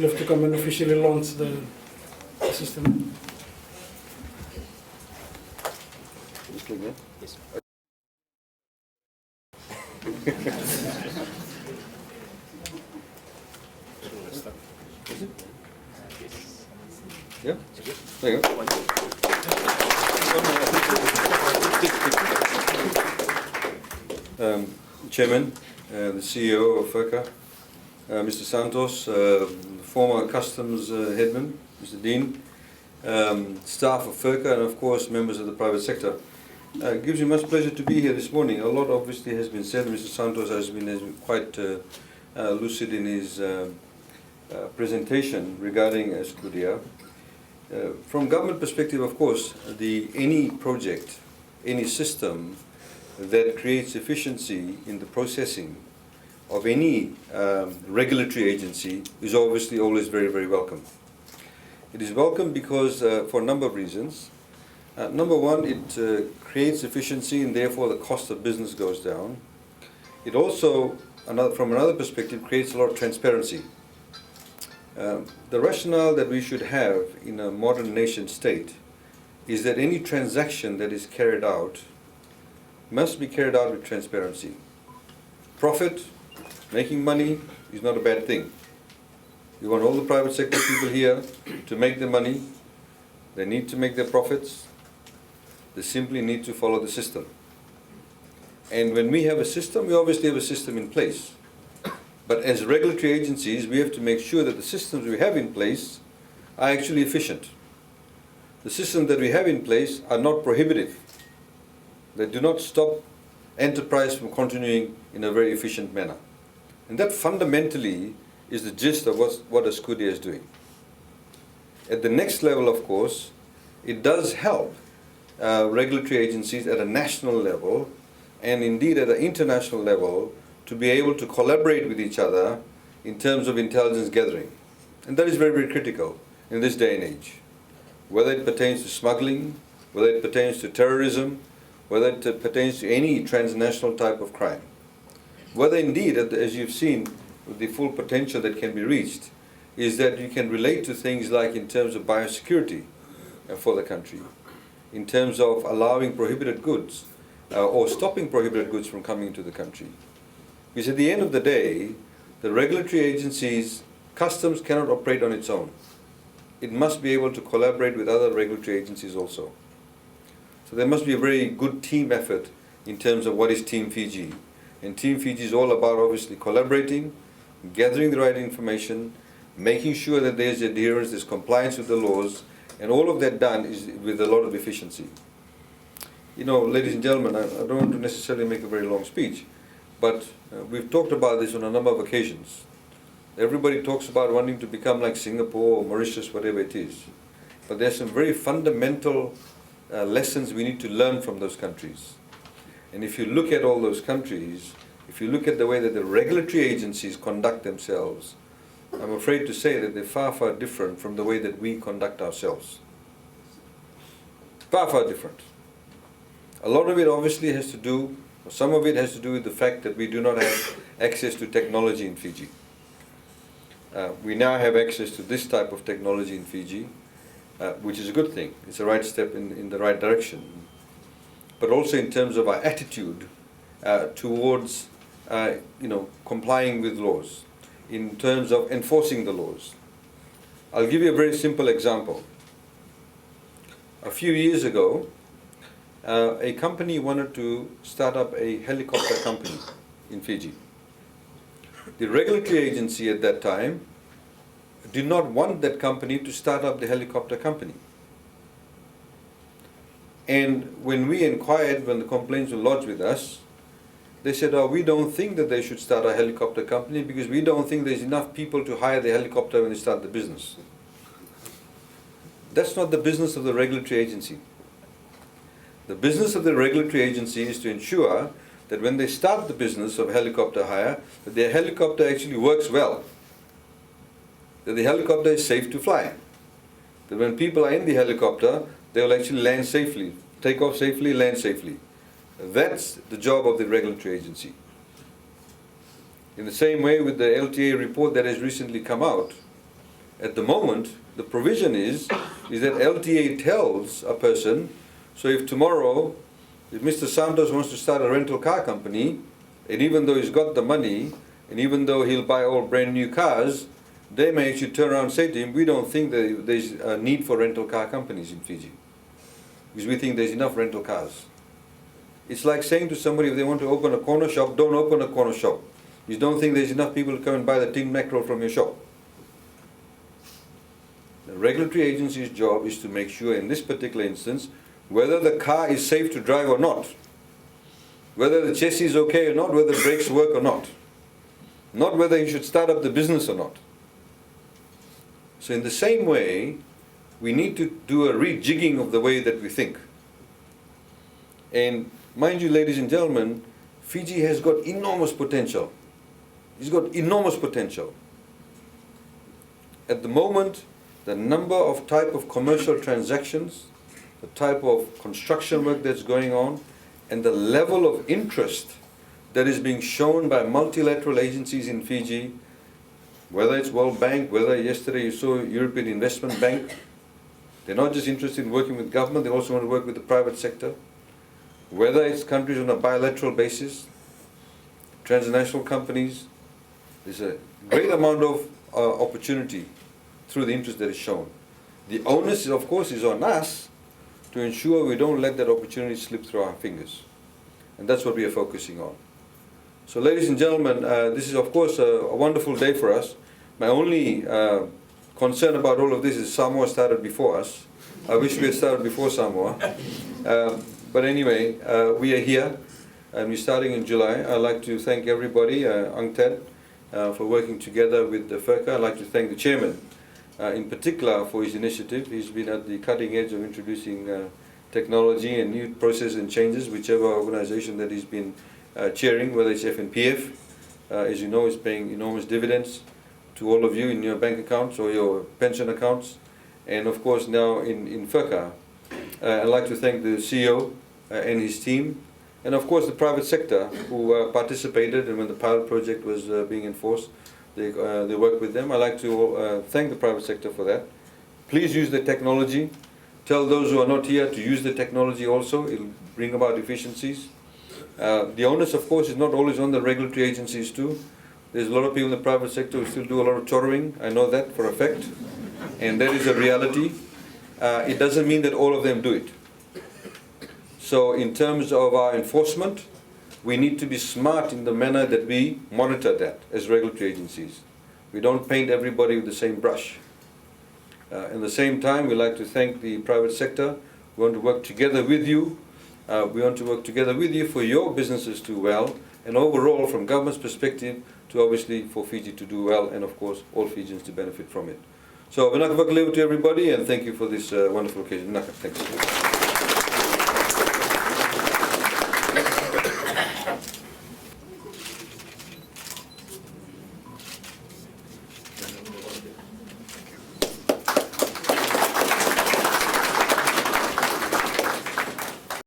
we'll have to come and officially launch the system. Yes. Yeah? There you go. Chairman, the CEO of FRCA, Mr. Santos, former Customs Headman, Mr. Dean, staff of FRCA, and of course members of the private sector. It gives me much pleasure to be here this morning. A lot obviously has been said. Mr. Santos has been quite lucid in his presentation regarding ASYCUDA. From government perspective, of course, any project, any system that creates efficiency in the processing of any regulatory agency is obviously always very, very welcome. It is welcome because for a number of reasons. Number one, it creates efficiency and therefore the cost of business goes down. It also, from another perspective, creates a lot of transparency. The rationale that we should have in a modern nation state is that any transaction that is carried out must be carried out with transparency. Profit, making money, is not a bad thing. You want all the private sector people here to make their money. They need to make their profits. They simply need to follow the system. And when we have a system, we obviously have a system in place. But as regulatory agencies, we have to make sure that the systems we have in place are actually efficient. The systems that we have in place are not prohibitive. They do not stop enterprise from continuing in a very efficient manner. And that fundamentally is the gist of what ASYCUDA is doing. At the next level, of course, it does help regulatory agencies at a national level and indeed at an international level to be able to collaborate with each other in terms of intelligence gathering. And that is very, very critical in this day and age. Whether it pertains to smuggling, whether it pertains to terrorism, whether it pertains to any transnational type of crime. Whether indeed, as you've seen, the full potential that can be reached is that you can relate to things like in terms of biosecurity for the country, in terms of allowing prohibited goods or stopping prohibited goods from coming into the country. Because at the end of the day, the regulatory agencies, customs cannot operate on its own. It must be able to collaborate with other regulatory agencies also. So there must be a very good team effort in terms of what is Team Fiji. And Team Fiji is all about obviously collaborating, gathering the right information, making sure that there's adherence, there's compliance with the laws, and all of that done is with a lot of efficiency. You know, ladies and gentlemen, I don't want to necessarily make a very long speech, but we've talked about this on a number of occasions. Everybody talks about wanting to become like Singapore or Mauritius, whatever it is. But there's some very fundamental lessons we need to learn from those countries. And if you look at all those countries, if you look at the way that the regulatory agencies conduct themselves, I'm afraid to say that they're far, far different from the way that we conduct ourselves. Far, far different. A lot of it obviously has to do, or some of it has to do with the fact that we do not have access to technology in Fiji. We now have access to this type of technology in Fiji, which is a good thing. It's a right step in the right direction. But also in terms of our attitude towards complying with laws, in terms of enforcing the laws. I'll give you a very simple example. A few years ago, a company wanted to start up a helicopter company in Fiji. The regulatory agency at that time did not want that company to start up the helicopter company. And when we inquired, when the complaints were lodged with us, they said, oh, we don't think that they should start a helicopter company because we don't think there's enough people to hire the helicopter when they start the business. That's not the business of the regulatory agency. The business of the regulatory agency is to ensure that when they start the business of helicopter hire, that their helicopter actually works well, that the helicopter is safe to fly, that when people are in the helicopter, they will actually land safely, take off safely, land safely. That's the job of the regulatory agency. In the same way with the LTA report that has recently come out, At the moment, the provision is that LTA tells a person, so if tomorrow, if Mr. Santos wants to start a rental car company, and even though he's got the money, and even though he'll buy all brand new cars, they may actually turn around and say to him, we don't think that there's a need for rental car companies in Fiji, because we think there's enough rental cars. It's like saying to somebody, if they want to open a corner shop, don't open a corner shop. You don't think there's enough people to come and buy the tin mackerel from your shop. The regulatory agency's job is to make sure, in this particular instance, whether the car is safe to drive or not, whether the chassis is okay or not, whether the brakes work or not whether you should start up the business or not. So in the same way, we need to do a rejigging of the way that we think. And mind you, ladies and gentlemen, Fiji has got enormous potential. It's got enormous potential. At the moment, the number of type of commercial transactions, the type of construction work that's going on, and the level of interest that is being shown by multilateral agencies in Fiji, whether it's World Bank, whether yesterday you saw European Investment Bank, they're not just interested in working with government, they also want to work with the private sector. Whether it's countries on a bilateral basis, transnational companies, there's a great amount of opportunity through the interest that is shown. The onus, of course, is on us to ensure we don't let that opportunity slip through our fingers. And that's what we are focusing on. So ladies and gentlemen, this is of course a wonderful day for us. My only concern about all of this is Samoa started before us. I wish we had started before Samoa. But anyway, we are here and we're starting in July. I'd like to thank everybody, UNCTAD, for working together with the FRCA. I'd like to thank the chairman in particular for his initiative. He's been at the cutting edge of introducing technology and new processes and changes, whichever organization that he's been chairing, whether it's FNPF, as you know, is paying enormous dividends to all of you in your bank accounts or your pension accounts, and of course now in FRCA. I'd like to thank the CEO and his team, and of course the private sector who participated, and when the pilot project was being enforced, they worked with them. I'd like to thank the private sector for that. Please use the technology. Tell those who are not here to use the technology also. It will bring about efficiencies. The onus, of course, is not always on the regulatory agencies too. There's a lot of people in the private sector who still do a lot of chorrowing. I know that for a fact. And that is a reality. It doesn't mean that all of them do it. So in terms of our enforcement, we need to be smart in the manner that we monitor that as regulatory agencies. We don't paint everybody with the same brush. At the same time, we like to thank the private sector. We want to work together with you. We want to work together with you for your businesses to do well, and overall, from government's perspective, to obviously for Fiji to do well, and of course, all Fijians to benefit from it. So, Vinaka Vakalevu to everybody, and thank you for this wonderful occasion. Vinaka, thanks.